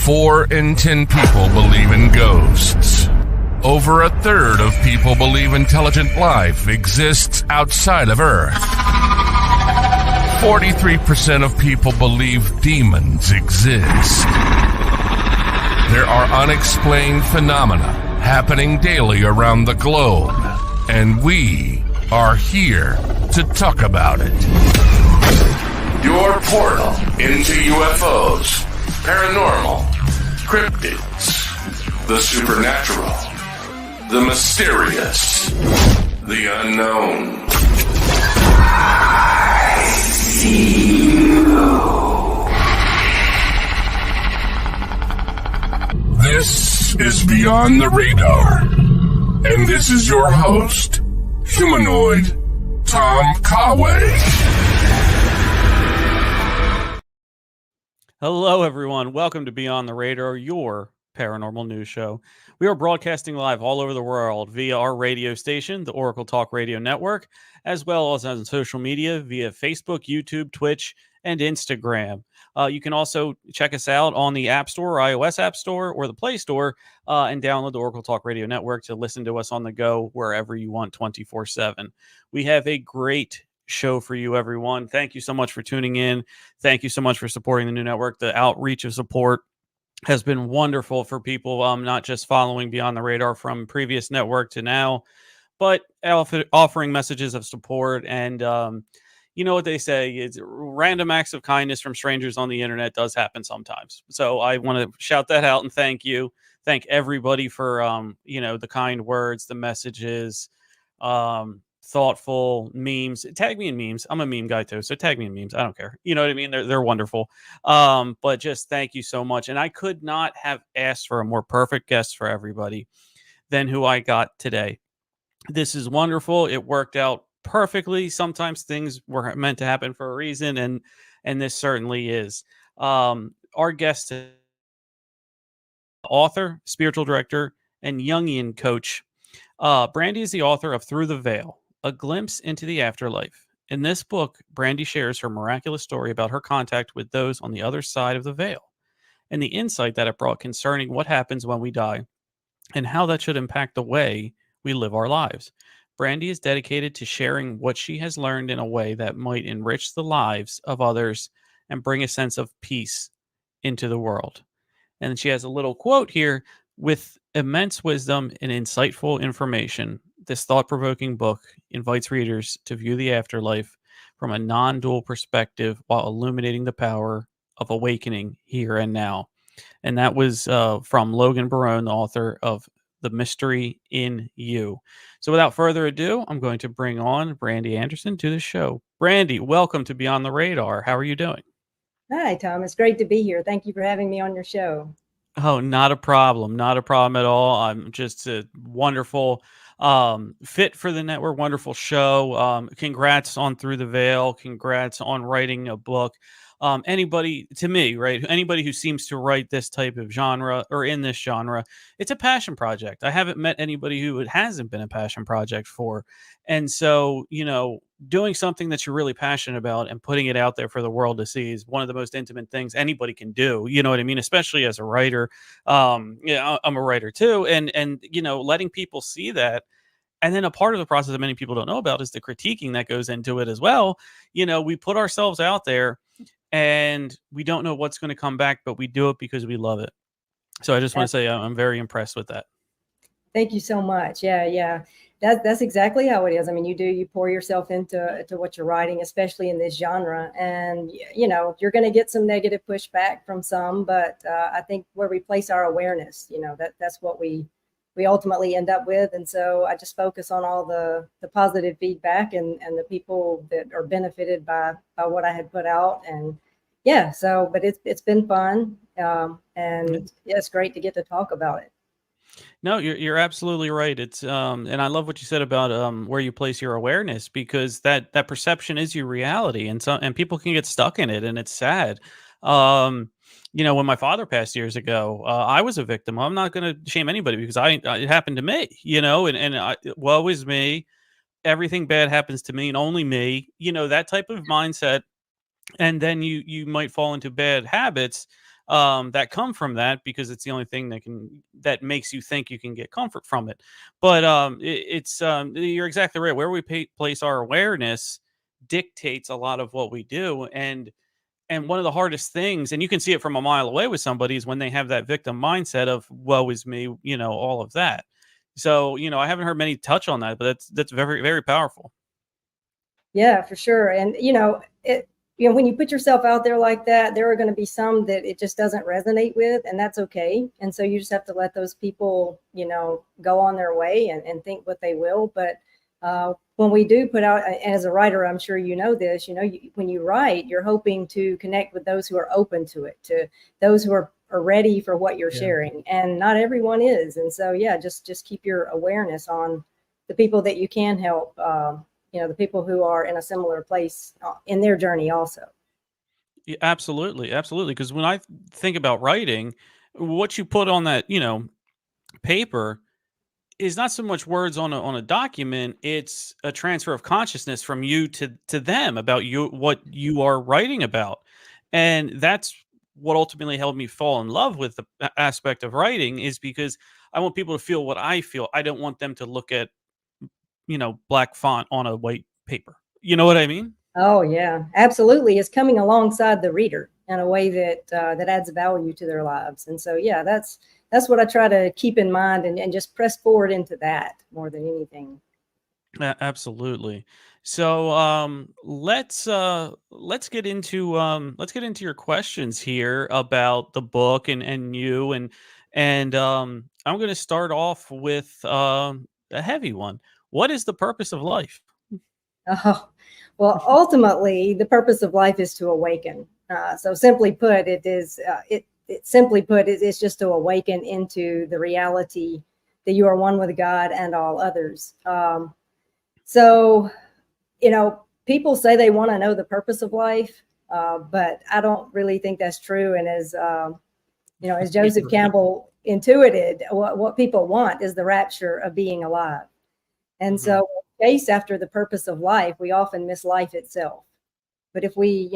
4 in 10 people believe in ghosts. Over a third of people believe intelligent life exists outside of Earth. 43% of people believe demons exist. There are unexplained phenomena happening daily around the globe, and we are here to talk about it. Your portal into UFOs, paranormal, cryptids, the supernatural, the mysterious, the unknown. I see you. This is Beyond the Radar, and this is your host, Humanoid Tom Conway. Hello, everyone. Welcome to Beyond the Radar, your paranormal news show. We are broadcasting live all over the world via our radio station, the Oracle Talk Radio Network, as well as on social media via Facebook, YouTube, Twitch, and Instagram. You can also check us out on the App Store, iOS App Store, or the Play Store, and download the Oracle Talk Radio Network to listen to us on the go wherever you want 24/7. We have a great show for you, everyone. Thank you so much for tuning in. Thank you so much for supporting the new network. The outreach of support has been wonderful for people, not just following Beyond the Radar from previous network to now, but offering messages of support. And you know what they say, it's random acts of kindness from strangers on the internet does happen sometimes. So I want to shout that out and thank you. Thank everybody for the kind words, the messages, thoughtful memes. Tag me in memes. I'm a meme guy too, so tag me in memes. I don't care. You know what I mean? They're wonderful. But just thank you so much. And I could not have asked for a more perfect guest for everybody than who I got today. This is wonderful. It worked out perfectly. Sometimes things were meant to happen for a reason, and this certainly is. Our guest, author, spiritual director, and Jungian coach. Brandy is the author of Through the Veil, A Glimpse into the Afterlife. In this book, Brandy shares her miraculous story about her contact with those on the other side of the veil and the insight that it brought concerning what happens when we die and how that should impact the way we live our lives. Brandy is dedicated to sharing what she has learned in a way that might enrich the lives of others and bring a sense of peace into the world. And she has a little quote here: with immense wisdom and insightful information, this thought-provoking book invites readers to view the afterlife from a non-dual perspective while illuminating the power of awakening here and now. And that was from Logan Barone, the author of The Mystery in You. So without further ado, I'm going to bring on Brandy Anderson to the show. Brandy, welcome to Beyond the Radar. How are you doing? Hi, Tom. It's great to be here. Thank you for having me on your show. Oh, not a problem. Not a problem at all. I'm just a wonderful fit for the network. Wonderful show. Congrats on Through the Veil. Congrats on writing a book. Anybody, to me, right? Anybody who seems to write this type of genre or in this genre, it's a passion project. I haven't met anybody who it hasn't been a passion project for. And so, doing something that you're really passionate about and putting it out there for the world to see is one of the most intimate things anybody can do. You know what I mean? Especially as a writer. I'm a writer too. And letting people see that. And then a part of the process that many people don't know about is the critiquing that goes into it as well. We put ourselves out there and we don't know what's going to come back, but we do it because we love it. So I just want to say I'm very impressed with that. Thank you so much. Yeah. That's exactly how it is. I mean, you pour yourself into what you're writing, especially in this genre. And, you're going to get some negative pushback from some, but I think where we place our awareness, that's what we ultimately end up with. And so I just focus on all the positive feedback and the people that are benefited by what I had put out. And but it's been fun. And it's great to get to talk about it. No, you're absolutely right. It's and I love what you said about where you place your awareness, because that perception is your reality, and people can get stuck in it, and it's sad. When my father passed years ago, I was a victim. I'm not going to shame anybody because it happened to me. Woe is me. Everything bad happens to me and only me. That type of mindset and then you might fall into bad habits that come from that, because it's the only thing that makes you think you can get comfort from it. But you're exactly right. Where we place our awareness dictates a lot of what we do. And one of the hardest things, and you can see it from a mile away with somebody, is when they have that victim mindset of woe is me, all of that. So, I haven't heard many touch on that, but that's very, very powerful. Yeah, for sure. And when you put yourself out there like that, there are going to be some that it just doesn't resonate with, and that's okay. And so you just have to let those people, go on their way and think what they will. But when we do put out, as a writer, I'm sure you know this, when you write, you're hoping to connect with those who are open to it, to those who are ready for what you're sharing. And not everyone is. And so, yeah, just keep your awareness on the people that you can help, the people who are in a similar place in their journey also. Yeah, absolutely, absolutely. Because when I think about writing, what you put on that, paper is not so much words on a document. It's a transfer of consciousness from you to them about you, what you are writing about, and that's what ultimately helped me fall in love with the aspect of writing, is because I want people to feel what I feel. I don't want them to look at black font on a white paper. You know what I mean? Oh yeah, absolutely. It's coming alongside the reader in a way that that adds value to their lives. And so, yeah, that's what I try to keep in mind, and just press forward into that more than anything. Absolutely. So let's get into your questions here about the book and you, and I'm going to start off with a heavy one. What is the purpose of life? Oh, well, ultimately, the purpose of life is to awaken. So simply put, it's just to awaken into the reality that you are one with God and all others. So, people say they want to know the purpose of life, but I don't really think that's true. And as Joseph Campbell intuited, what people want is the rapture of being alive. And so, chase after the purpose of life, we often miss life itself. But if we,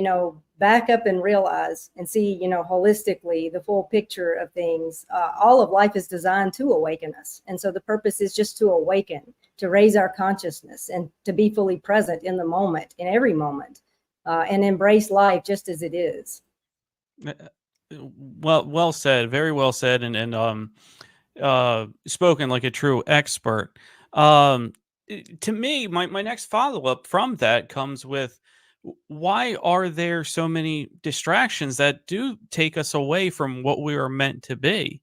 back up and realize and see, holistically the full picture of things, all of life is designed to awaken us. And so the purpose is just to awaken, to raise our consciousness, and to be fully present in the moment, in every moment, and embrace life just as it is. Well said, very well said, and spoken like a true expert. Um, to me, my next follow up from that comes with, why are there so many distractions that do take us away from what we are meant to be?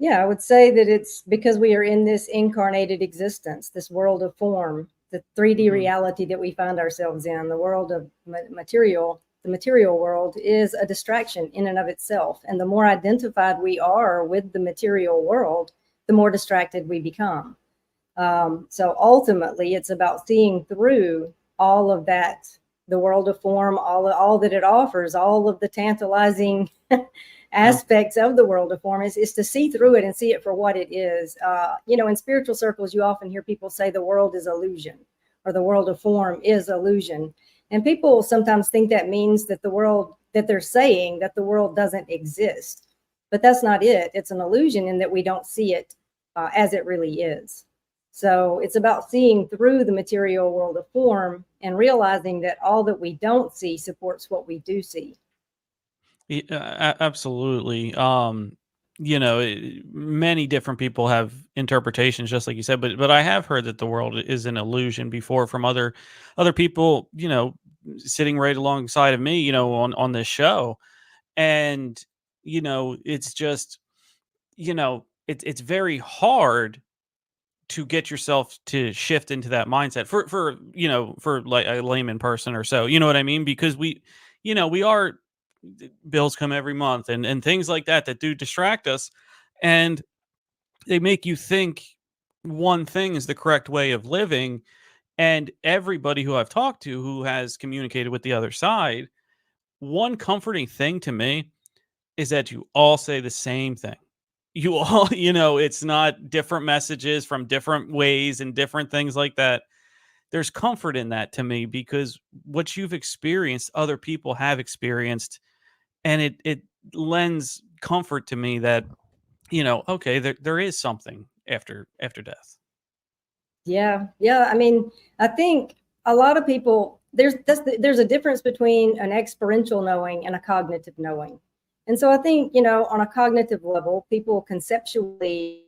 Yeah, I would say that it's because we are in this incarnated existence, this world of form, the 3D Mhm. reality that we find ourselves in, the world of material. The material world is a distraction in and of itself. And the more identified we are with the material world, the more distracted we become. So ultimately, it's about seeing through all of that, the world of form, all that it offers, all of the tantalizing Yeah. aspects of the world of form, is to see through it and see it for what it is. In spiritual circles, you often hear people say the world is illusion, or the world of form is illusion. And people sometimes think that means that they're saying that the world doesn't exist. But that's not it. It's an illusion in that we don't see it as it really is. So it's about seeing through the material world of form and realizing that all that we don't see supports what we do see. Absolutely. Many different people have interpretations, just like you said, but I have heard that the world is an illusion before from other people, sitting right alongside of me, on this show. And it's just, it's very hard to get yourself to shift into that mindset for like a layman person or so, you know what I mean? Because we are, bills come every month, and things like that do distract us, and they make you think one thing is the correct way of living. And everybody who I've talked to who has communicated with the other side, one comforting thing to me is that you all say the same thing. You all, it's not different messages from different ways and different things like that. there's comfort in that to me, because what you've experienced, other people have experienced, and it lends comfort to me that, okay, there is something after death. Yeah. Yeah. I mean, I think a lot of people, there's a difference between an experiential knowing and a cognitive knowing. And so I think, on a cognitive level, people conceptually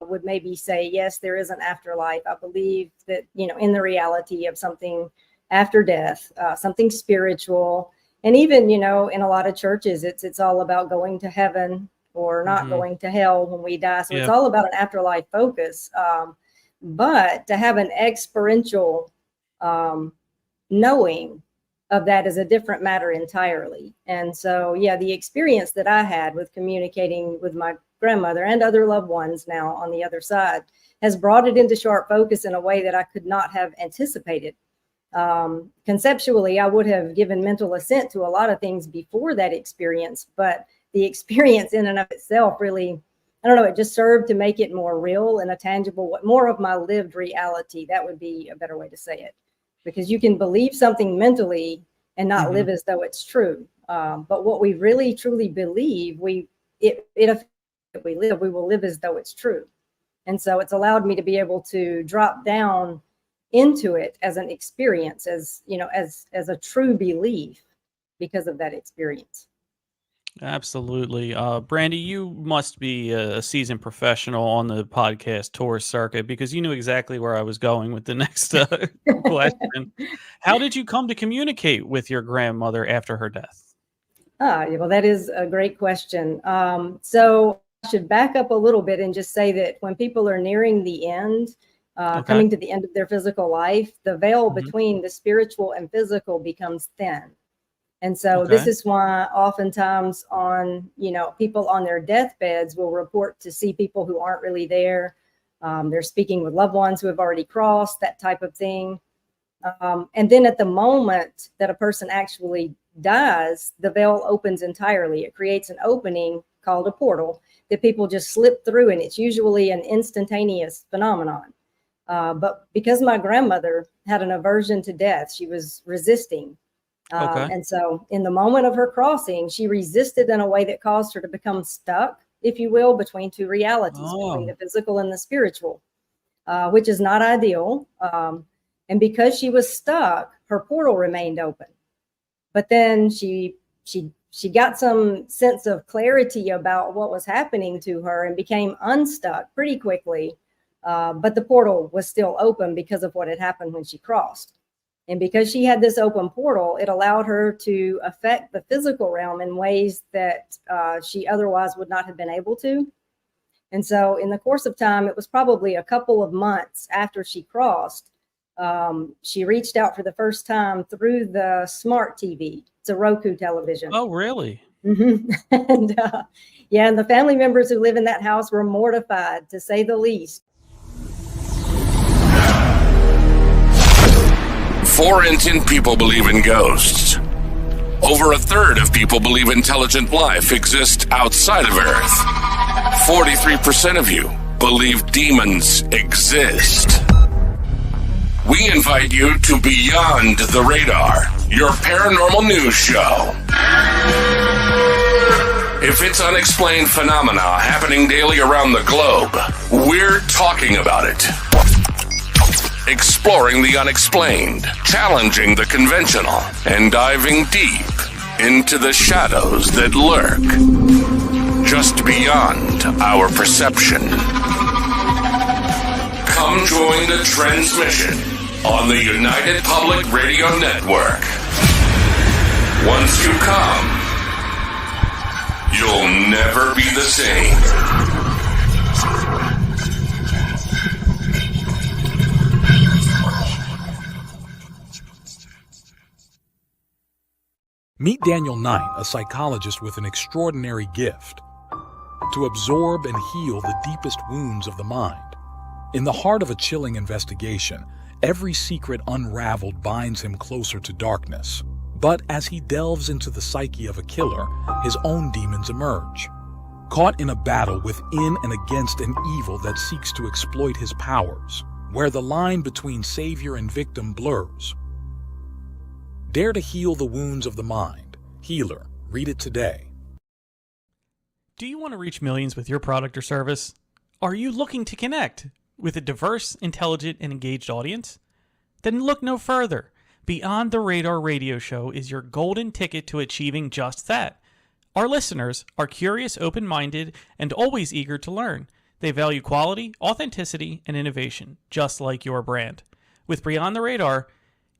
would maybe say, yes, there is an afterlife. I believe that, in the reality of something after death, something spiritual. And even, in a lot of churches, it's all about going to heaven or not going to hell when we die. So it's all about an afterlife focus. But to have an experiential knowing of that is a different matter entirely. And so, the experience that I had with communicating with my grandmother and other loved ones now on the other side has brought it into sharp focus in a way that I could not have anticipated. Conceptually, I would have given mental assent to a lot of things before that experience, but the experience in and of itself really, I don't know, it just served to make it more real and a tangible, more of my lived reality. That would be a better way to say it, because you can believe something mentally and not live as though it's true. But what we really truly believe, we will live as though it's true. And so it's allowed me to be able to drop down into it as an experience, as a true belief because of that experience. Absolutely. Brandy, you must be a seasoned professional on the podcast tour circuit, because you knew exactly where I was going with the next question. How did you come to communicate with your grandmother after her death? Well, that is a great question. So I should back up a little bit and just say that when people are nearing the end, coming to the end of their physical life, the veil between the spiritual and physical becomes thin. And so this is why oftentimes people on their deathbeds will report to see people who aren't really there. They're speaking with loved ones who have already crossed, that type of thing. And then at the moment that a person actually dies, the veil opens entirely. It creates an opening called a portal that people just slip through, and it's usually an instantaneous phenomenon. But because my grandmother had an aversion to death, she was resisting. And so in the moment of her crossing, she resisted in a way that caused her to become stuck, if you will, between two realities, between the physical and the spiritual, which is not ideal. And because she was stuck, her portal remained open. But then she got some sense of clarity about what was happening to her and became unstuck pretty quickly. But the portal was still open because of what had happened when she crossed. And because she had this open portal, it allowed her to affect the physical realm in ways that she otherwise would not have been able to. And so in the course of time, it was probably a couple of months after she crossed, she reached out for the first time through the smart TV. It's a Roku television. Oh, really? And and the family members who live in that house were mortified, to say the least. 4 in 10 people believe in ghosts. Over a third of people believe intelligent life exists outside of Earth. 43% of you believe demons exist. We invite you to Beyond the Radar, your paranormal news show. If it's unexplained phenomena happening daily around the globe, we're talking about it. Exploring the unexplained, challenging the conventional, and diving deep into the shadows that lurk just beyond our perception. Come join the transmission on the United Public Radio Network. Once you come, you'll never be the same. Meet Daniel Knight, a psychologist with an extraordinary gift to absorb and heal the deepest wounds of the mind. In the heart of a chilling investigation, every secret unraveled binds him closer to darkness. But as he delves into the psyche of a killer, his own demons emerge. Caught in a battle within and against an evil that seeks to exploit his powers, where the line between savior and victim blurs. Dare to heal the wounds of the mind. Healer. Read it today. Do you want to reach millions with your product or service? Are you looking to connect with a diverse, intelligent, and engaged audience? Then look no further. Beyond the Radar radio show is your golden ticket to achieving just that. Our listeners are curious, open-minded, and always eager to learn. They value quality, authenticity, and innovation, just like your brand. With Beyond the Radar,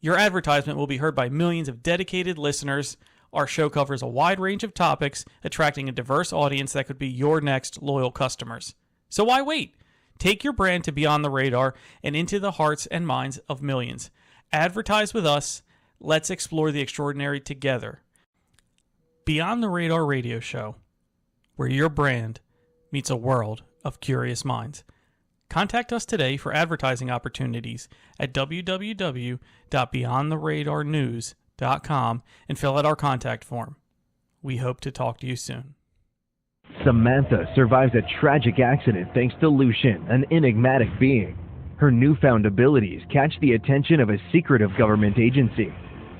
your advertisement will be heard by millions of dedicated listeners. Our show covers a wide range of topics, attracting a diverse audience that could be your next loyal customers. So why wait? Take your brand to Beyond the Radar and into the hearts and minds of millions. Advertise with us. Let's explore the extraordinary together. Beyond the Radar radio show, where your brand meets a world of curious minds. Contact us today for advertising opportunities at www.beyondtheradarnews.com and fill out our contact form. We hope to talk to you soon. Samantha survives a tragic accident thanks to Lucian, an enigmatic being. Her newfound abilities catch the attention of a secretive government agency.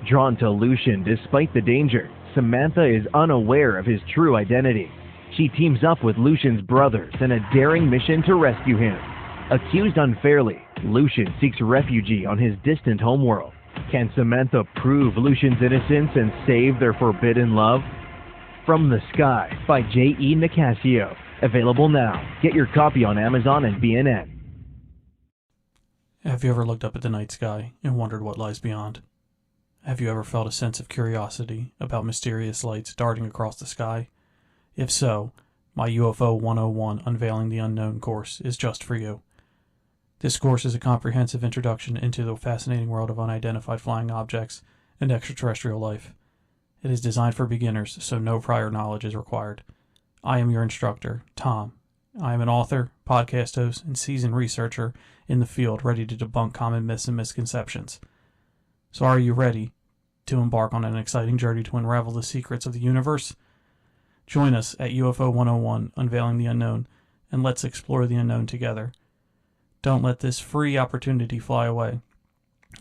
Drawn to Lucian despite the danger, Samantha is unaware of his true identity. She teams up with Lucian's brothers in a daring mission to rescue him. Accused unfairly, Lucian seeks refuge on his distant homeworld. Can Samantha prove Lucian's innocence and save their forbidden love? From the Sky by J.E. Nicasio. Available now. Get your copy on Amazon and BNN. Have you ever looked up at the night sky and wondered what lies beyond? Have you ever felt a sense of curiosity about mysterious lights darting across the sky? If so, my UFO 101 Unveiling the Unknown course is just for you. This course is a comprehensive introduction into the fascinating world of unidentified flying objects and extraterrestrial life. It is designed for beginners, so no prior knowledge is required. I am your instructor, Tom. I am an author, podcast host, and seasoned researcher in the field ready to debunk common myths and misconceptions. So are you ready to embark on an exciting journey to unravel the secrets of the universe? Join us at UFO 101 Unveiling the Unknown, and let's explore the unknown together. Don't let this free opportunity fly away.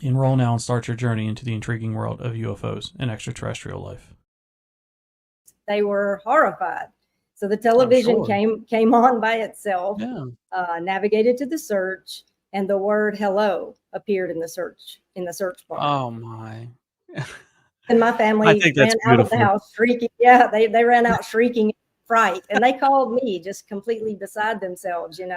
Enroll now and start your journey into the intriguing world of UFOs and extraterrestrial life. They were horrified. So the television sure. came on by itself, Yeah. Navigated to the search, and the word hello appeared in the search bar. Oh my. And my family I think that's ran out of the beautiful. house shrieking. Yeah, they ran out shrieking in fright. And they called me just completely beside themselves, And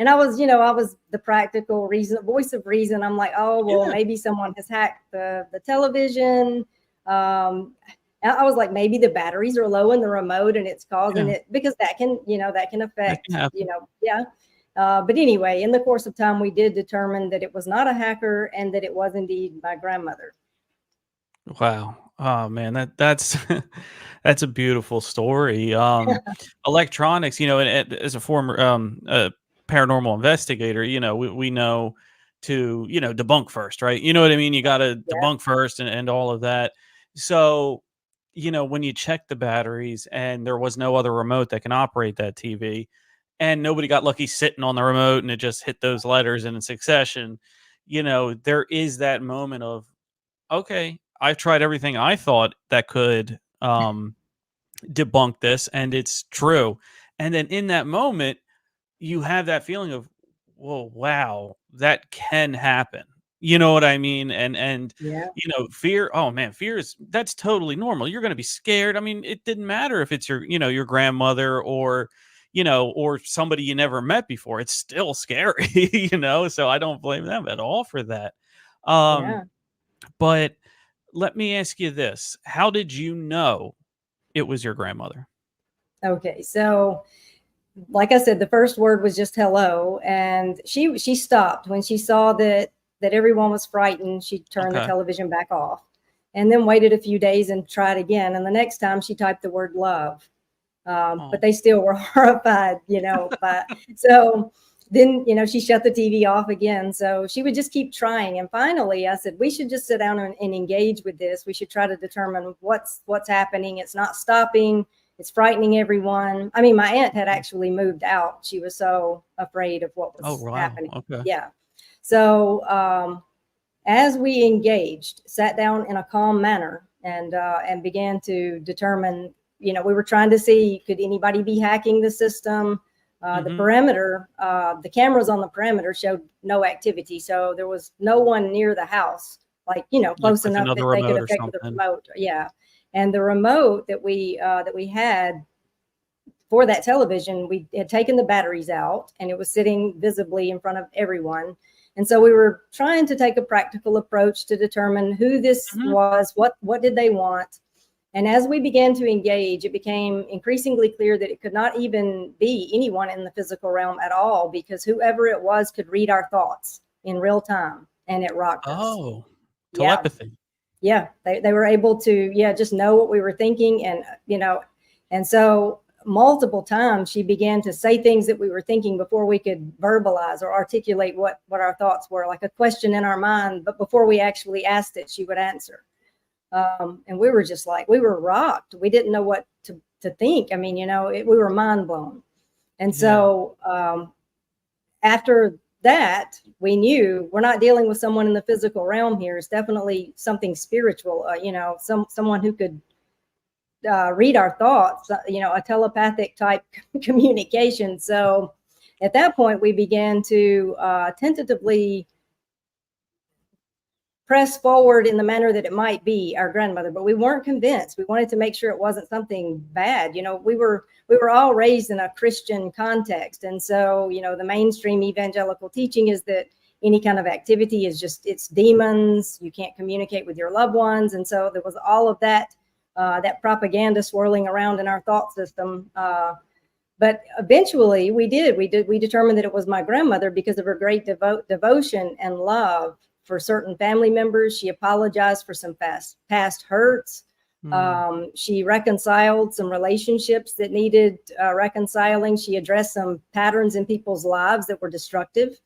I was the practical voice of reason. I'm like, oh, well, Yeah. maybe someone has hacked the television. I was like, maybe the batteries are low in the remote and it's causing it, because that can affect, happen. yeah. But anyway, in the course of time, we did determine that it was not a hacker and that it was indeed my grandmother. Wow. Oh man, that's that's a beautiful story. Electronics, and as a former paranormal investigator, we know to, debunk first, right? You know what I mean? You got to debunk first and all of that. So, when you check the batteries and there was no other remote that can operate that TV, and nobody got lucky sitting on the remote and it just hit those letters in succession, there is that moment of, okay, I've tried everything I thought that could debunk this, and it's true. And then in that moment, you have that feeling of, whoa, wow, that can happen. You know what I mean? And fear, oh man, that's totally normal. You're going to be scared. I mean, it didn't matter if it's your grandmother or somebody you never met before. It's still scary, so I don't blame them at all for that. But let me ask you this. How did you know it was your grandmother? Okay. So like I said, the first word was just hello. And she stopped when she saw that everyone was frightened. She turned the television back off and then waited a few days and tried again. And the next time she typed the word love. But they still were horrified, so then, she shut the TV off again. So she would just keep trying. And finally I said, we should just sit down and engage with this. We should try to determine what's happening. It's not stopping. It's frightening everyone. I mean, my aunt had actually moved out. She was so afraid of what was happening. Okay. Yeah. So as we engaged, sat down in a calm manner and began to determine, we were trying to see, could anybody be hacking the system? The perimeter, the cameras on the perimeter showed no activity. So there was no one near the house, close enough that they could affect the remote. Yeah. And the remote that we had for that television, we had taken the batteries out and it was sitting visibly in front of everyone. And so we were trying to take a practical approach to determine who this was, what did they want. And as we began to engage, it became increasingly clear that it could not even be anyone in the physical realm at all, because whoever it was could read our thoughts in real time, and it rocked us. Oh, telepathy. Yeah, they were able to, just know what we were thinking. And, and so multiple times she began to say things that we were thinking before we could verbalize or articulate what our thoughts were, like a question in our mind, but before we actually asked it, she would answer. And we were just we were rocked. We didn't know what to think. I mean, we were mind blown. And so after that, we knew we're not dealing with someone in the physical realm here. It's definitely something spiritual, someone who could read our thoughts, a telepathic type communication. So at that point, we began to tentatively press forward in the manner that it might be our grandmother, but we weren't convinced. We wanted to make sure it wasn't something bad. We were all raised in a Christian context. And so, the mainstream evangelical teaching is that any kind of activity is it's demons. You can't communicate with your loved ones. And so there was all of that, that propaganda swirling around in our thought system. But eventually we determined that it was my grandmother because of her great devotion and love for certain family members. She apologized for some past hurts. She reconciled some relationships that needed reconciling. She addressed some patterns in people's lives that were destructive.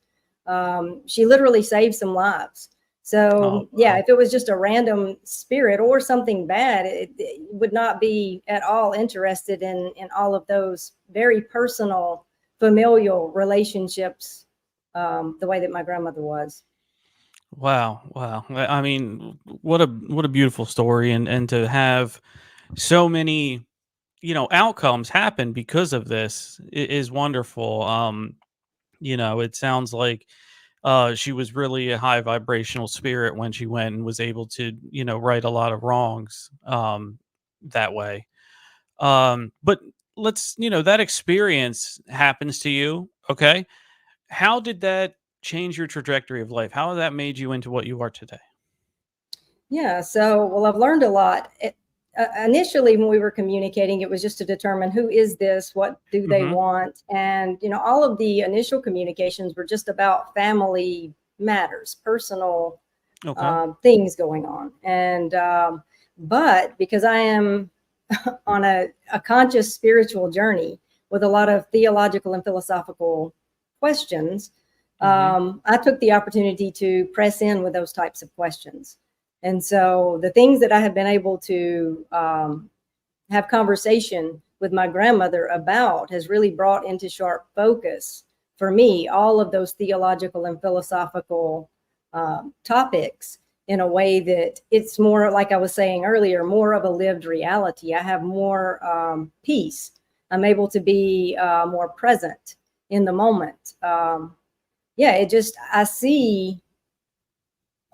She literally saved some lives. So if it was just a random spirit or something bad, it would not be at all interested in all of those very personal, familial relationships, the way that my grandmother was. Wow. I mean, what a beautiful story, and to have so many, outcomes happen because of this is wonderful. It sounds like she was really a high vibrational spirit when she went and was able to, right a lot of wrongs that way. But let's, that experience happens to you. Okay. How did that change your trajectory of life? How that made you into what you are today? Yeah. So, well, I've learned a lot. Initially, when we were communicating, it was just to determine who is this, what do they want? And, all of the initial communications were just about family matters, personal things going on. And, but because I am on a conscious spiritual journey with a lot of theological and philosophical questions, I took the opportunity to press in with those types of questions. And so the things that I have been able to have conversation with my grandmother about has really brought into sharp focus for me all of those theological and philosophical topics in a way that it's more, like I was saying earlier, more of a lived reality. I have more peace. I'm able to be more present in the moment. I see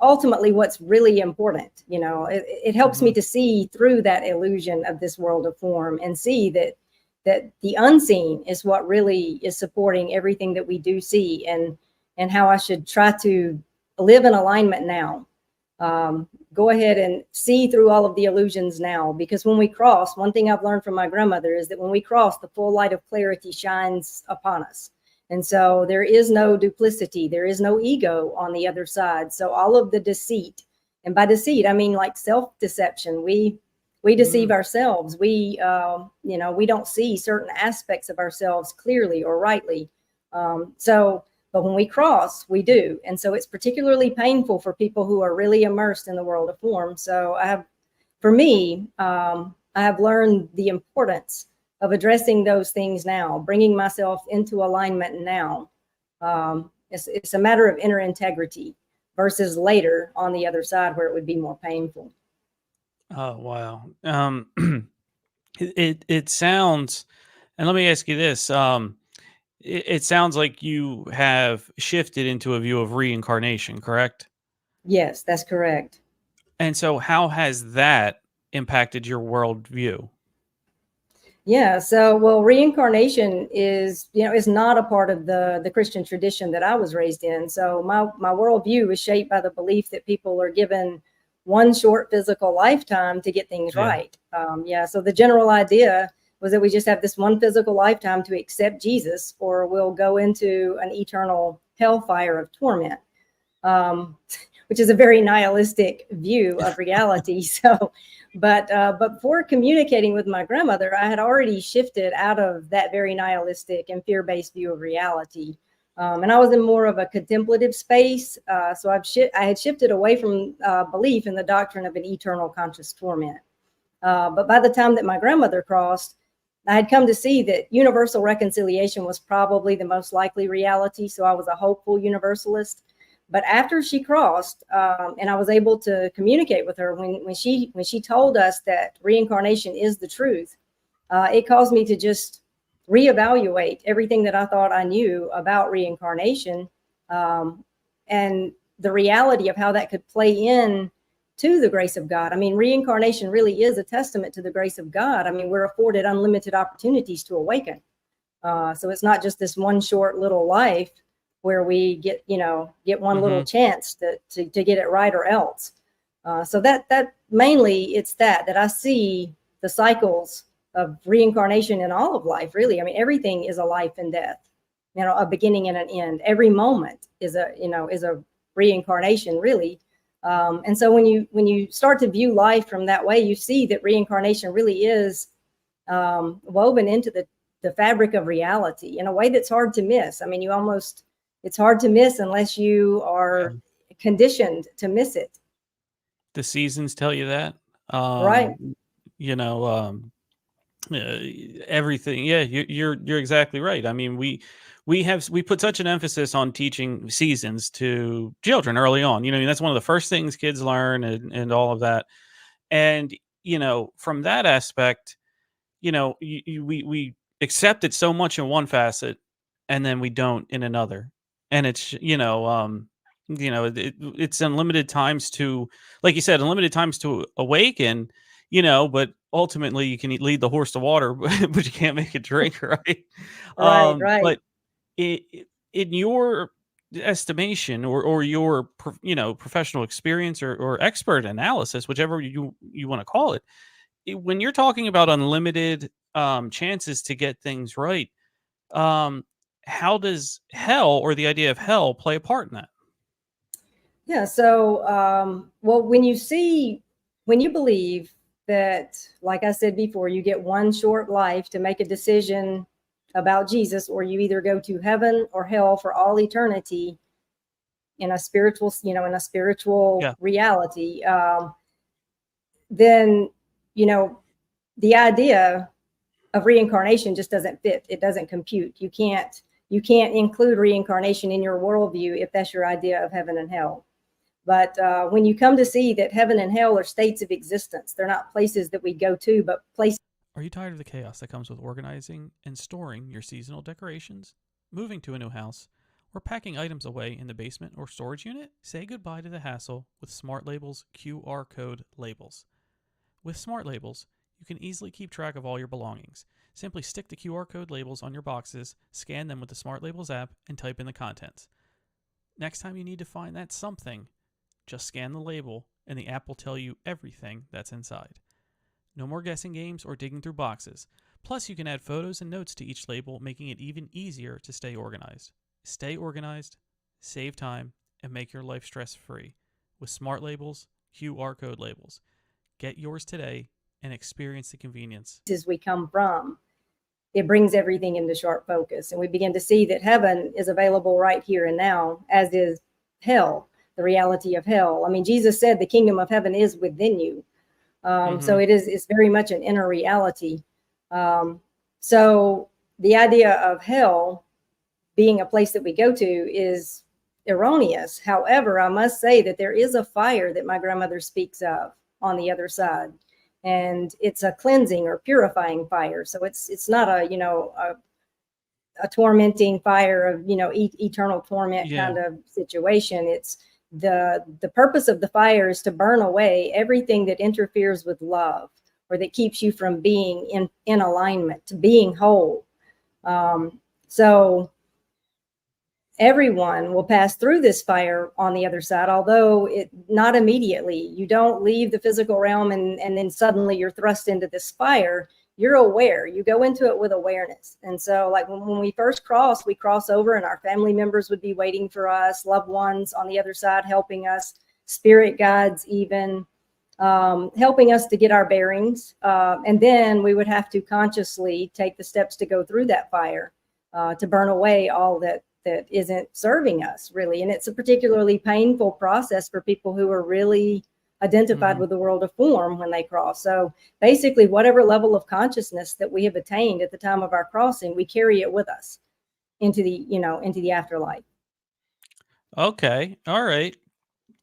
ultimately what's really important. It helps me to see through that illusion of this world of form and see that the unseen is what really is supporting everything that we do see, and how I should try to live in alignment now. Go ahead and see through all of the illusions now, because when we cross, one thing I've learned from my grandmother is that when we cross, the full light of clarity shines upon us. And so there is no duplicity. There is no ego on the other side. So all of the deceit, and by deceit, I mean like self-deception. We deceive ourselves. We don't see certain aspects of ourselves clearly or rightly. But when we cross, we do. And so it's particularly painful for people who are really immersed in the world of form. So I have learned the importance of addressing those things now, bringing myself into alignment now. It's a matter of inner integrity versus later on the other side where it would be more painful. Oh, wow. It sounds, and let me ask you this. It sounds like you have shifted into a view of reincarnation, correct? Yes, that's correct. And so how has that impacted your worldview? Yeah, so well, reincarnation is not a part of the Christian tradition that I was raised in. So my worldview is shaped by the belief that people are given one short physical lifetime to get things Yeah. right. Yeah, so the general idea was that we just have this one physical lifetime to accept Jesus, or we'll go into an eternal hellfire of torment. Which is a very nihilistic view of reality. So, but before communicating with my grandmother, I had already shifted out of that very nihilistic and fear-based view of reality. And I was in more of a contemplative space. So I had shifted away from belief in the doctrine of an eternal conscious torment. But by the time that my grandmother crossed, I had come to see that universal reconciliation was probably the most likely reality. So I was a hopeful universalist. But after she crossed, and I was able to communicate with her when she told us that reincarnation is the truth, it caused me to just reevaluate everything that I thought I knew about reincarnation, and the reality of how that could play in to the grace of God. I mean, reincarnation really is a testament to the grace of God. I mean, we're afforded unlimited opportunities to awaken. So it's not just this one short little life where we get one little chance to get it right or else. So that mainly it's that I see the cycles of reincarnation in all of life, really. I mean, everything is a life and death, a beginning and an end. Every moment is a reincarnation, really. And so when you start to view life from that way, you see that reincarnation really is woven into the fabric of reality in a way that's hard to miss. I mean, it's hard to miss unless you are conditioned to miss it. The seasons tell you that. Right. Everything. Yeah, you're exactly right. I mean, we put such an emphasis on teaching seasons to children early on. That's one of the first things kids learn, and all of that. And from that aspect, we accept it so much in one facet, and then we don't in another. And it's it's unlimited times to, like you said, unlimited times to awaken. But ultimately you can lead the horse to water, but you can't make it drink, right? Right. But in your estimation, or your professional experience, or expert analysis, whichever you want to call it, when you're talking about unlimited chances to get things right, how does hell, or the idea of hell, play a part in that? Yeah. So, well, when you believe that, like I said before, you get one short life to make a decision about Jesus, or you either go to heaven or hell for all eternity in a spiritual, Yeah. reality, then, the idea of reincarnation just doesn't fit. It doesn't compute. You can't include reincarnation in your worldview if that's your idea of heaven and hell. But when you come to see that heaven and hell are states of existence, they're not places that we go to, but places. Are you tired of the chaos that comes with organizing and storing your seasonal decorations, moving to a new house, or packing items away in the basement or storage unit? Say goodbye to the hassle with Smart Labels QR code labels. With Smart Labels, you can easily keep track of all your belongings. Simply stick the QR code labels on your boxes, scan them with the Smart Labels app, and type in the contents. Next time you need to find that something, just scan the label, and the app will tell you everything that's inside. No more guessing games or digging through boxes. Plus, you can add photos and notes to each label, making it even easier to stay organized. Stay organized, save time, and make your life stress-free with Smart Labels QR code labels. Get yours today and experience the convenience. As we come from, it brings everything into sharp focus, and we begin to see that heaven is available right here and now, as is hell, the reality of hell. I mean, Jesus said the kingdom of heaven is within you. So it's very much an inner reality. So the idea of hell being a place that we go to is erroneous. However, I must say that there is a fire that my grandmother speaks of on the other side, and it's a cleansing or purifying fire. So it's not a tormenting fire of eternal torment kind of situation. It's the purpose of the fire is to burn away everything that interferes with love or that keeps you from being in alignment, to being whole. So everyone will pass through this fire on the other side, although not immediately. You don't leave the physical realm and then suddenly you're thrust into this fire. You're aware. You go into it with awareness. And so like when we first cross, we cross over and our family members would be waiting for us, loved ones on the other side helping us, spirit guides even, helping us to get our bearings. And then we would have to consciously take the steps to go through that fire, to burn away all that isn't serving us, really. And it's a particularly painful process for people who are really identified with the world of form when they cross. So basically, whatever level of consciousness that we have attained at the time of our crossing, we carry it with us into the afterlife. Okay. All right.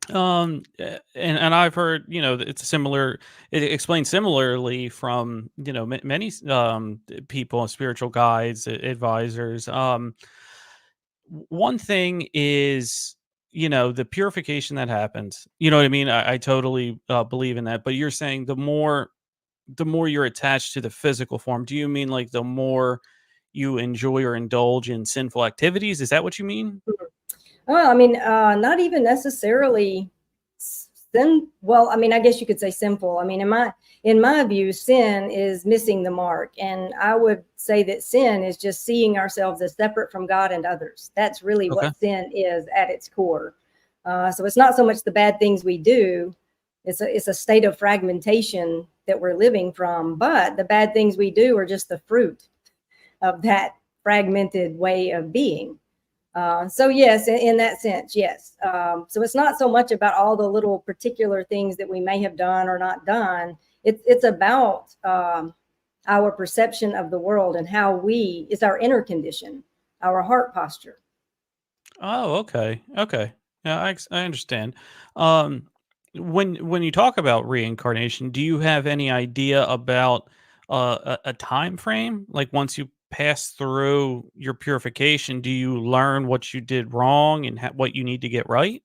And I've heard, it's similar. It explains similarly from, many people, spiritual guides, advisors. One thing is, the purification that happens. You know what I mean? I totally believe in that. But you're saying the more you're attached to the physical form. Do you mean like the more you enjoy or indulge in sinful activities? Is that what you mean? Well, I mean, not even necessarily sin. Well, I mean, I guess you could say sinful. I mean, in my view, sin is missing the mark. And I would say that sin is just seeing ourselves as separate from God and others. That's really what sin is at its core. So it's not so much the bad things we do. It's a state of fragmentation that we're living from. But the bad things we do are just the fruit of that fragmented way of being. So yes, in that sense, yes. So it's not so much about all the little particular things that we may have done or not done. It's about our perception of the world and how it's our inner condition, our heart posture. Oh, okay. Okay. Yeah, I understand. When you talk about reincarnation, do you have any idea about a time frame? Like once you pass through your purification, do you learn what you did wrong and what you need to get right?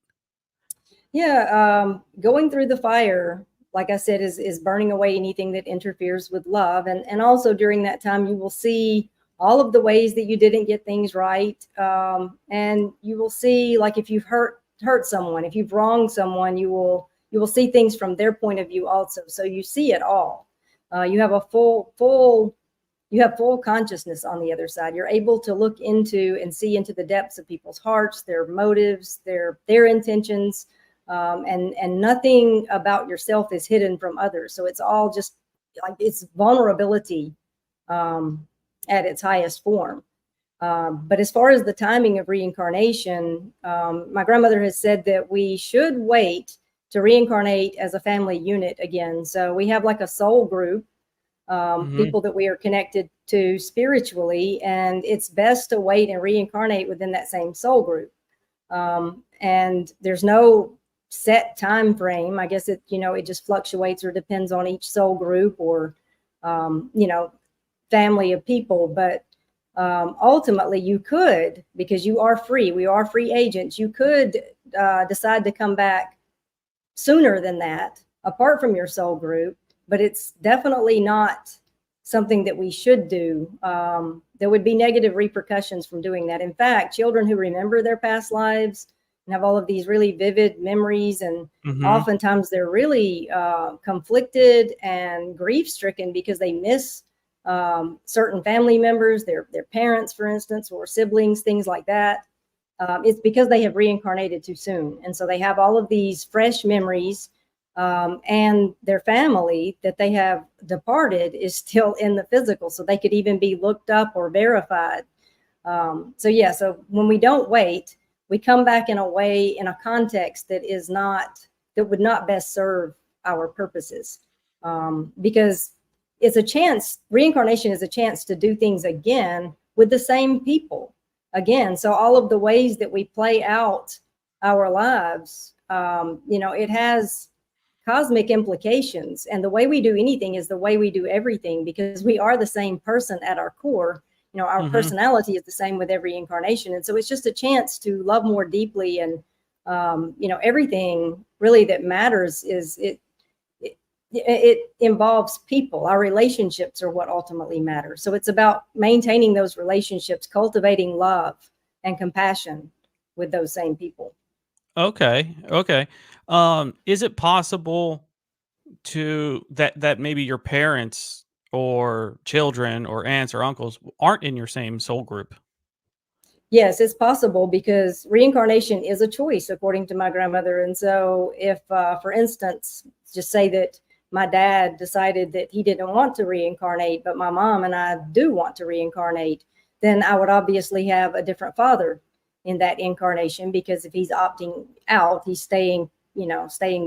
Yeah, going through the fire, like I said, is burning away anything that interferes with love. And also during that time, you will see all of the ways that you didn't get things right. And you will see, like, if you've hurt someone, if you've wronged someone, you will see things from their point of view also. So you see it all. You have a full consciousness on the other side. You're able to look into and see into the depths of people's hearts, their motives, their intentions, and nothing about yourself is hidden from others. So it's all just like it's vulnerability at its highest form. But as far as the timing of reincarnation, my grandmother has said that we should wait to reincarnate as a family unit again. So we have like a soul group, people that we are connected to spiritually, and it's best to wait and reincarnate within that same soul group. And there's no set time frame. I guess it just fluctuates or depends on each soul group or family of people. But ultimately you could, because you are free, we are free agents, you could decide to come back sooner than that, apart from your soul group. But it's definitely not something that we should do. There would be negative repercussions from doing that. In fact, children who remember their past lives and have all of these really vivid memories, and oftentimes they're really conflicted and grief-stricken because they miss certain family members, their parents, for instance, or siblings, things like that. It's because they have reincarnated too soon. And so they have all of these fresh memories, and their family that they have departed is still in the physical. So they could even be looked up or verified. So when we don't wait, we come back in a way, in a context that would not best serve our purposes. Because it's a chance, reincarnation is a chance to do things again with the same people again. So all of the ways that we play out our lives, it has cosmic implications. And the way we do anything is the way we do everything, because we are the same person at our core. Our Mm-hmm. personality is the same with every incarnation. And so it's just a chance to love more deeply. And, everything really that matters is it involves people. Our relationships are what ultimately matter. So it's about maintaining those relationships, cultivating love and compassion with those same people. Okay. Okay. Is it possible to that maybe your parents or children or aunts or uncles aren't in your same soul group? Yes, it's possible, because reincarnation is a choice, according to my grandmother. And so if, for instance, just say that my dad decided that he didn't want to reincarnate, but my mom and I do want to reincarnate, then I would obviously have a different father in that incarnation, because if he's opting out, he's staying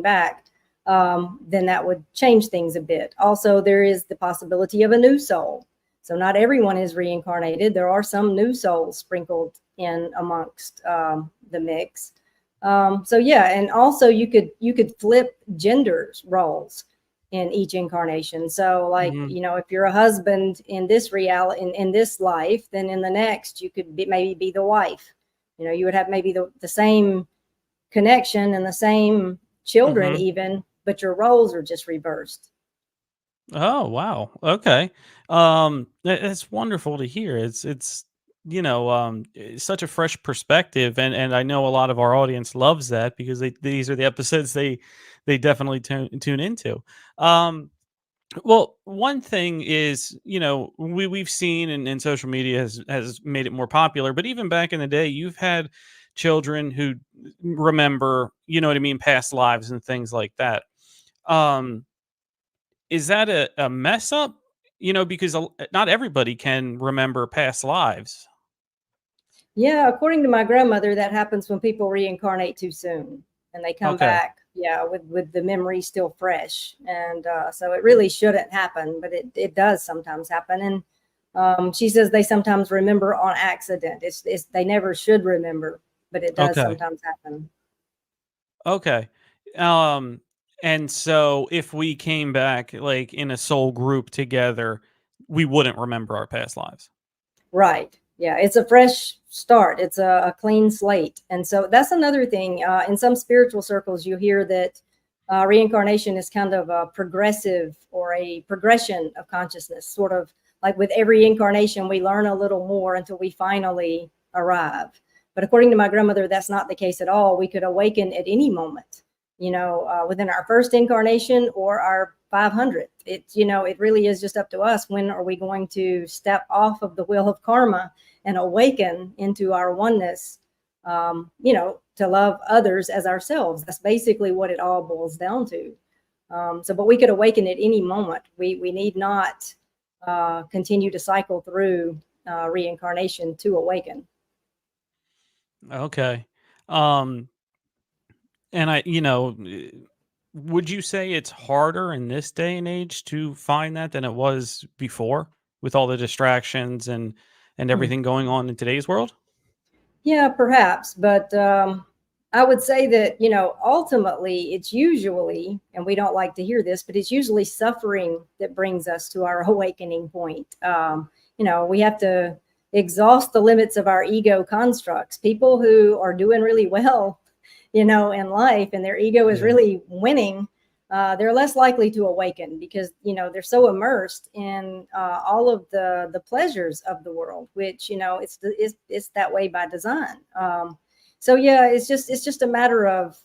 back, then that would change things a bit. Also, there is the possibility of a new soul. So not everyone is reincarnated. There are some new souls sprinkled in amongst the mix. So yeah, and also you could flip genders roles in each incarnation. So like, Mhm. if you're a husband in this reality, in this life, then in the next you could maybe be the wife. You would have maybe the same connection and the same children Mhm. even, but your roles are just reversed. Oh, wow. Okay. It's wonderful to hear. It's it's such a fresh perspective, and I know a lot of our audience loves that because these are the episodes they definitely tune into. Um, well, one thing is, we've seen, and social media has made it more popular, but even back in the day, you've had children who remember, what I mean, past lives and things like that. Um, is that a mess up? Because not everybody can remember past lives. Yeah, according to my grandmother, that happens when people reincarnate too soon and they come Okay. back, yeah, with the memory still fresh. And so it really shouldn't happen, but it does sometimes happen. And she says they sometimes remember on accident. It's they never should remember, but it does Okay. sometimes happen. Okay. Um, and so if we came back like in a soul group together, we wouldn't remember our past lives. Right. Yeah, it's a fresh start. It's a clean slate. And so that's another thing. In some spiritual circles, you hear that reincarnation is kind of a progressive or a progression of consciousness, sort of like with every incarnation, we learn a little more until we finally arrive. But according to my grandmother, that's not the case at all. We could awaken at any moment, within our first incarnation or our 500th. It really is just up to us. When are we going to step off of the wheel of karma and awaken into our oneness, to love others as ourselves? That's basically what it all boils down to. But we could awaken at any moment. We need not continue to cycle through reincarnation to awaken. Okay. Um, and would you say it's harder in this day and age to find that than it was before with all the distractions and Hmm. everything going on in today's world? Yeah, perhaps, but I would say that, ultimately it's usually, and we don't like to hear this, but it's usually suffering that brings us to our awakening point. We have to exhaust the limits of our ego constructs. People who are doing really well, in life, and their ego is Yeah. really winning, they're less likely to awaken, because they're so immersed in all of the pleasures of the world, which it's that way by design. So yeah, it's just a matter of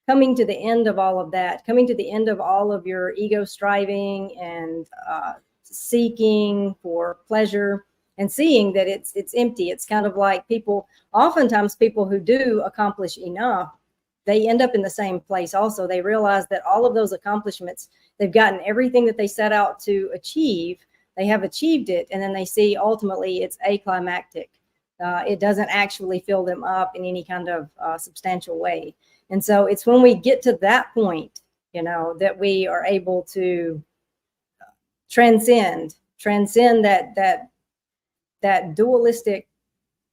coming to the end of all of that, coming to the end of all of your ego striving and seeking for pleasure, and seeing that it's empty. It's kind of like oftentimes people who do accomplish enough, they end up in the same place. Also, they realize that all of those accomplishments, they've gotten everything that they set out to achieve, they have achieved it, and then they see ultimately it's aclimactic. It doesn't actually fill them up in any kind of substantial way. And so it's when we get to that point, that we are able to transcend that dualistic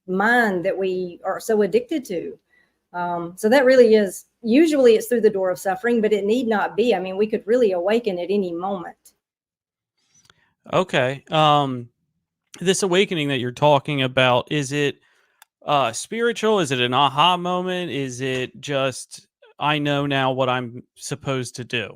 mind that we are so addicted to. So that really is, usually it's through the door of suffering, but it need not be. I mean, we could really awaken at any moment. Okay. This awakening that you're talking about, is it spiritual? Is it an aha moment? Is it just, I know now what I'm supposed to do?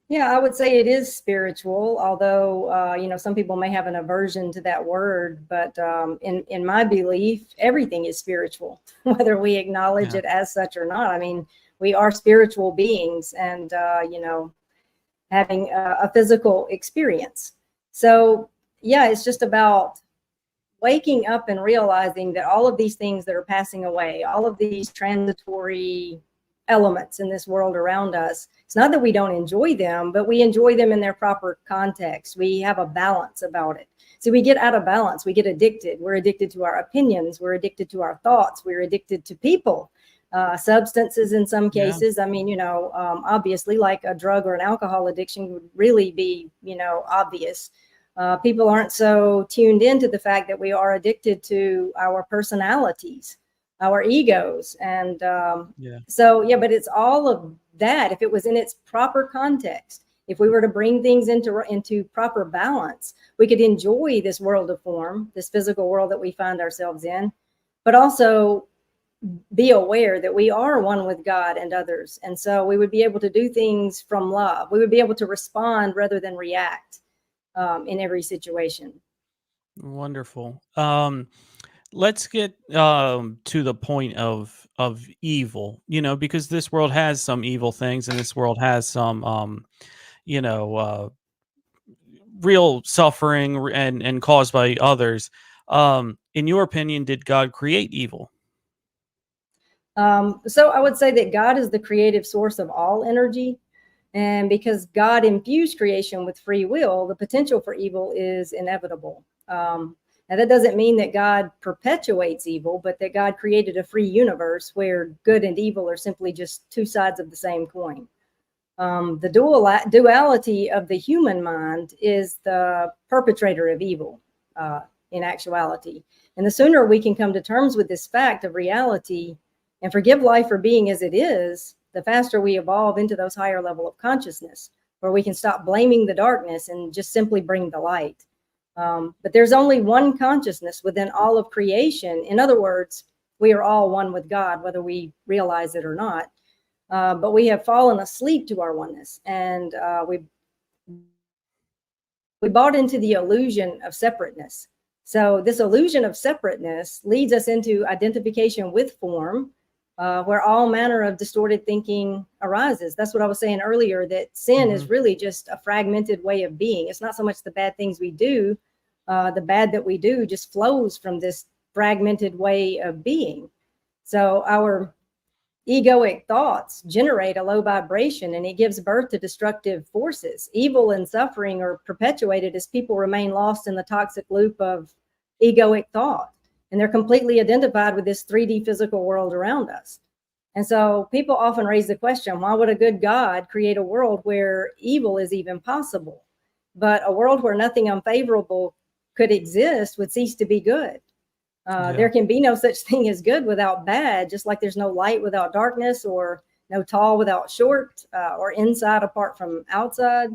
Yeah, I would say it is spiritual, although, some people may have an aversion to that word, but in my belief, everything is spiritual, whether we acknowledge Yeah. it as such or not. I mean, we are spiritual beings and, having a physical experience. So, yeah, it's just about waking up and realizing that all of these things that are passing away, all of these transitory elements in this world around us, it's not that we don't enjoy them, but we enjoy them in their proper context. We have a balance about it. So we get out of balance, we get addicted. We're addicted to our opinions, we're addicted to our thoughts, we're addicted to people, substances in some Yeah. cases. I mean, obviously, like a drug or an alcohol addiction would really be, obvious. People aren't so tuned into the fact that we are addicted to our personalities, our egos. And Yeah. but it's all of that. If it was in its proper context, if we were to bring things into proper balance, we could enjoy this world of form, this physical world that we find ourselves in, but also be aware that we are one with God and others. And so we would be able to do things from love. We would be able to respond rather than react in every situation. Wonderful. Let's get to the point of evil, because this world has some evil things, and this world has some you know, uh, real suffering and caused by others. In your opinion, did God create evil? So I would say that God is the creative source of all energy. And because God infused creation with free will, the potential for evil is inevitable. Now, that doesn't mean that God perpetuates evil, but that God created a free universe where good and evil are simply just two sides of the same coin. The duality of the human mind is the perpetrator of evil in actuality. And the sooner we can come to terms with this fact of reality and forgive life for being as it is, the faster we evolve into those higher level of consciousness, where we can stop blaming the darkness and just simply bring the light. But there's only one consciousness within all of creation. In other words, we are all one with God, whether we realize it or not. But we have fallen asleep to our oneness, and we bought into the illusion of separateness. So this illusion of separateness leads us into identification with form, where all manner of distorted thinking arises. That's what I was saying earlier, that sin is really just a fragmented way of being. It's not so much the bad things we do. The bad that we do just flows from this fragmented way of being. So our egoic thoughts generate a low vibration, and it gives birth to destructive forces. Evil and suffering are perpetuated as people remain lost in the toxic loop of egoic thought. And they're completely identified with this 3D physical world around us. And so people often raise the question, why would a good God create a world where evil is even possible? But a world where nothing unfavorable could exist would cease to be good. There can be no such thing as good without bad, just like there's no light without darkness, or no tall without short, or inside apart from outside.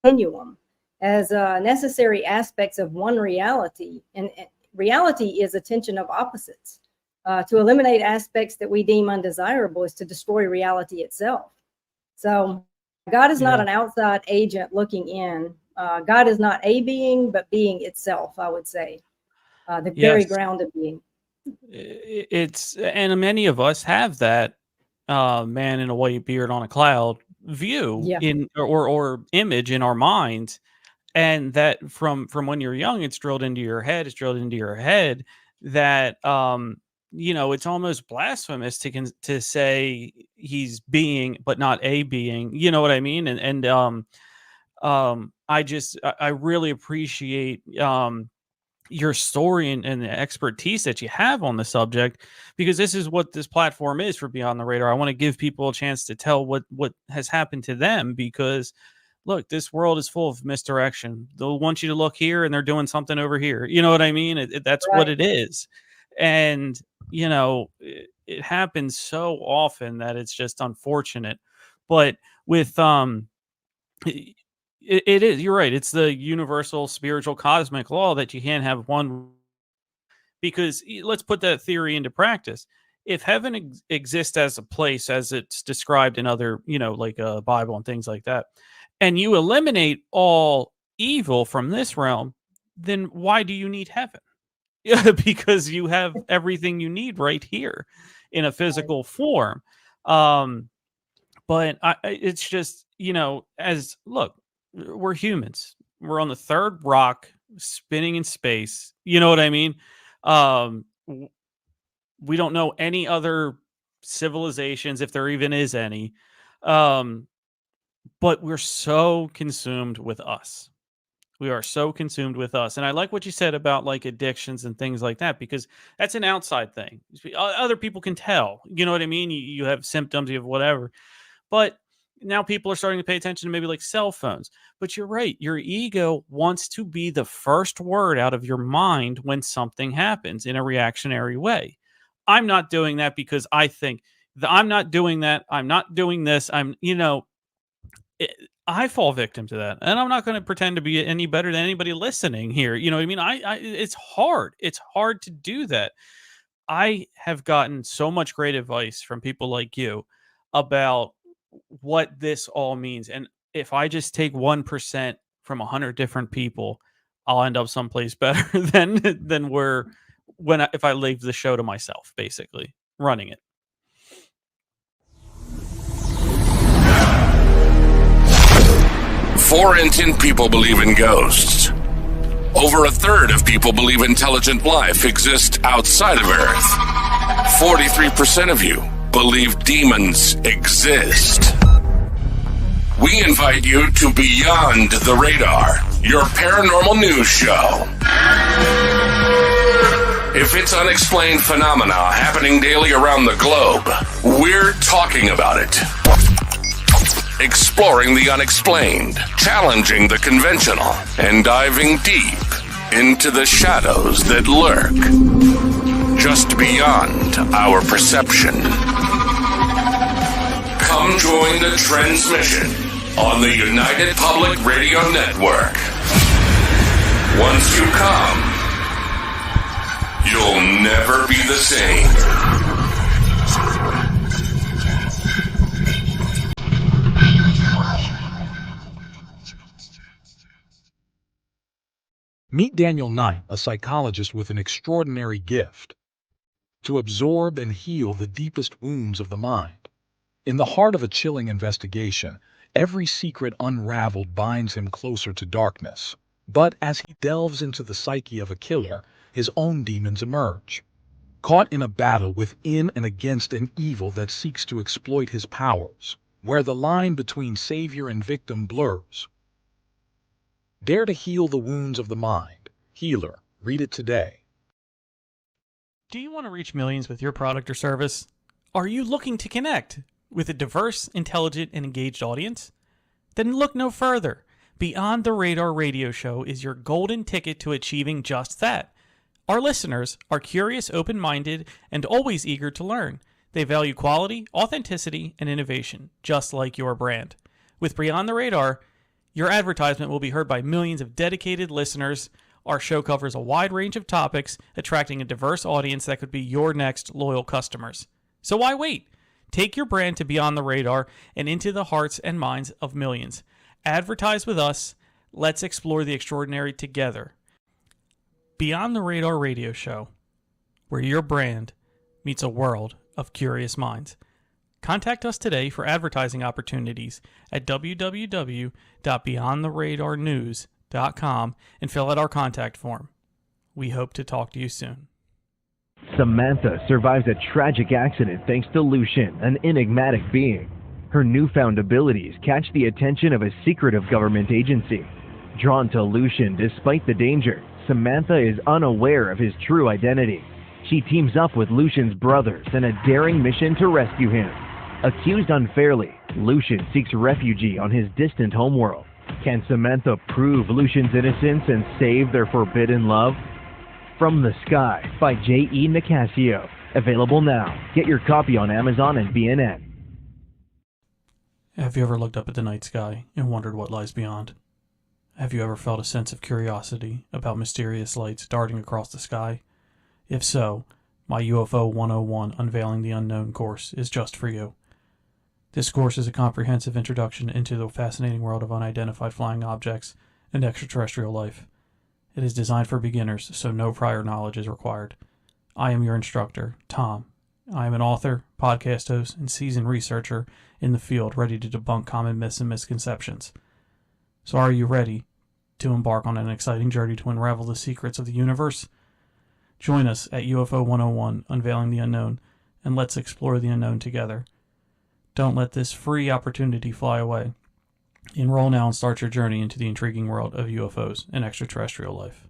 Continuum as necessary aspects of one reality. And reality is a tension of opposites. To eliminate aspects that we deem undesirable is to destroy reality itself. So God is not an outside agent looking in. God is not a being, but being itself, I would say. The very ground of being. And many of us have that man in a white beard on a cloud view in or image in our minds. And that from when you're young, it's drilled into your head. It's drilled into your head that it's almost blasphemous to say he's being, but not a being. You know what I mean? And I really appreciate your story and the expertise that you have on the subject, because this is what this platform is for Beyond the Radar. I want to give people a chance to tell what has happened to them, because look, this world is full of misdirection. They'll want you to look here and they're doing something over here. You know what I mean? That's right. What it is. And, you know, it happens so often that it's just unfortunate. But with, it is, you're right. It's the universal spiritual cosmic law that you can't have one, because let's put that theory into practice. If heaven exists as a place, as it's described in other, like Bible and things like that, and you eliminate all evil from this realm, then why do you need heaven? Yeah, because you have everything you need right here in a physical form. But it's just, as look, we're humans. We're on the third rock spinning in space. You know what I mean? We don't know any other civilizations, if there even is any. But we're so consumed with us. We are so consumed with us. And I like what you said about like addictions and things like that, because that's an outside thing. Other people can tell. You know what I mean? You have symptoms, you have whatever. But now people are starting to pay attention to maybe like cell phones. But you're right. Your ego wants to be the first word out of your mind when something happens in a reactionary way. I'm not doing that because I think I'm not doing that. I'm not doing this. I fall victim to that, and I'm not going to pretend to be any better than anybody listening here. You know what I mean? It's hard. It's hard to do that. I have gotten so much great advice from people like you about what this all means. And if I just take 1% from 100 different people, I'll end up someplace better than if I leave the show to myself, basically running it. 4 in 10 people believe in ghosts. Over a third of people believe intelligent life exists outside of Earth. 43% of you believe demons exist. We invite you to Beyond the Radar, your paranormal news show. If it's unexplained phenomena happening daily around the globe, we're talking about it. Exploring the unexplained, challenging the conventional, and diving deep into the shadows that lurk just beyond our perception. Come join the transmission on the United Public Radio Network. Once you come, you'll never be the same. Meet Daniel Knight, a psychologist with an extraordinary gift to absorb and heal the deepest wounds of the mind. In the heart of a chilling investigation, every secret unraveled binds him closer to darkness. But as he delves into the psyche of a killer, his own demons emerge. Caught in a battle within and against an evil that seeks to exploit his powers, where the line between savior and victim blurs. Dare to heal the wounds of the mind. Healer. Read it today. Do you want to reach millions with your product or service? Are you looking to connect with a diverse, intelligent, and engaged audience? Then look no further. Beyond the Radar radio show is your golden ticket to achieving just that. Our listeners are curious, open-minded, and always eager to learn. They value quality, authenticity, and innovation, just like your brand. With Beyond the Radar, your advertisement will be heard by millions of dedicated listeners. Our show covers a wide range of topics, attracting a diverse audience that could be your next loyal customers. So why wait? Take your brand to Beyond the Radar and into the hearts and minds of millions. Advertise with us. Let's explore the extraordinary together. Beyond the Radar radio show, where your brand meets a world of curious minds. Contact us today for advertising opportunities at www.beyondtheradarnews.com and fill out our contact form. We hope to talk to you soon. Samantha survives a tragic accident thanks to Lucian, an enigmatic being. Her newfound abilities catch the attention of a secretive government agency. Drawn to Lucian despite the danger, Samantha is unaware of his true identity. She teams up with Lucian's brothers in a daring mission to rescue him. Accused unfairly, Lucian seeks refuge on his distant homeworld. Can Samantha prove Lucian's innocence and save their forbidden love? From the Sky by J.E. Nicasio. Available now. Get your copy on Amazon and BNN. Have you ever looked up at the night sky and wondered what lies beyond? Have you ever felt a sense of curiosity about mysterious lights darting across the sky? If so, my UFO 101 Unveiling the Unknown course is just for you. This course is a comprehensive introduction into the fascinating world of unidentified flying objects and extraterrestrial life. It is designed for beginners, so no prior knowledge is required. I am your instructor, Tom. I am an author, podcast host, and seasoned researcher in the field ready to debunk common myths and misconceptions. So are you ready to embark on an exciting journey to unravel the secrets of the universe? Join us at UFO 101 Unveiling the Unknown, and let's explore the unknown together. Don't let this free opportunity fly away. Enroll now and start your journey into the intriguing world of UFOs and extraterrestrial life.